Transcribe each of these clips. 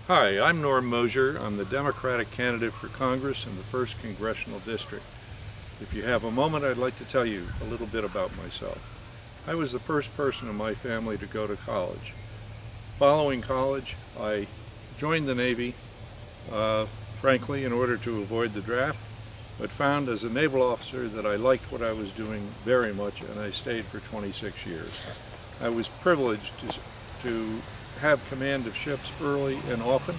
Hi, I'm Mosher. I'm the Democratic candidate for Congress in the 1st Congressional District. If you have a moment, I'd like to tell you a little bit about myself. I was the first person in my family to go to college. Following college, I joined the Navy, frankly, in order to avoid the draft, but found as a naval officer that I liked what I was doing very much, and I stayed for 26 years. I was privileged to have command of ships early and often,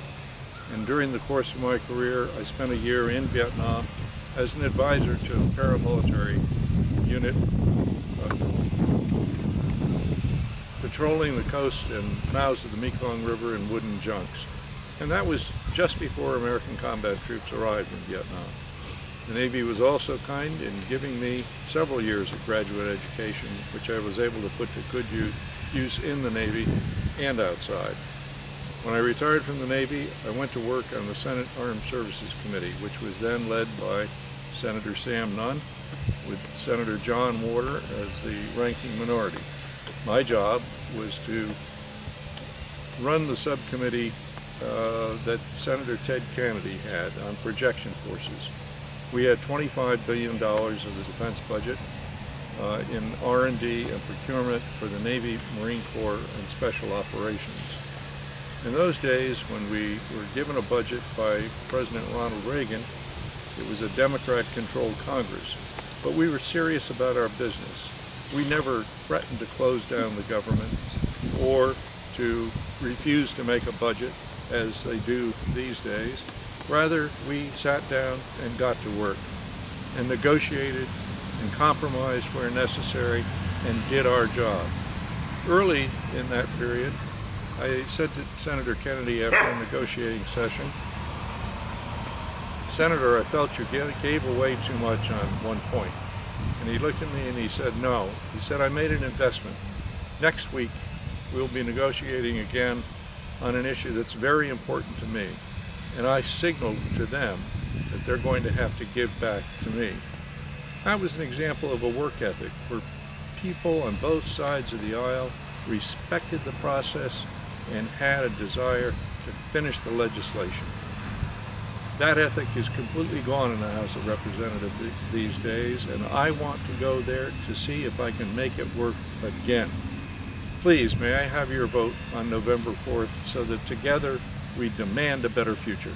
and during the course of my career I spent a year in Vietnam as an advisor to a paramilitary unit patrolling the coast and mouths of the Mekong River in wooden junks. And that was just before American combat troops arrived in Vietnam. The Navy was also kind in giving me several years of graduate education, which I was able to put to good use in the Navy and outside. When I retired from the Navy, I went to work on the Senate Armed Services Committee, which was then led by Senator Sam Nunn, with Senator John Warner as the ranking minority. My job was to run the subcommittee that Senator Ted Kennedy had on projection forces. We had $25 billion of the defense budget in R&D and procurement for the Navy, Marine Corps, and Special Operations. In those days, when we were given a budget by President Ronald Reagan, it was a Democrat-controlled Congress, but we were serious about our business. We never threatened to close down the government or to refuse to make a budget, as they do these days. Rather, we sat down and got to work and negotiated and compromised where necessary and did our job. Early in that period, I said to Senator Kennedy after a negotiating session, "Senator, I felt you gave away too much on one point." And he looked at me and he said, "No." He said, "I made an investment. Next week, we'll be negotiating again on an issue that's very important to me." And I signaled to them that they're going to have to give back to me. That was an example of a work ethic where people on both sides of the aisle respected the process and had a desire to finish the legislation. That ethic is completely gone in the House of Representatives these days, and I want to go there to see if I can make it work again. Please, may I have your vote on November 4th so that together we demand a better future.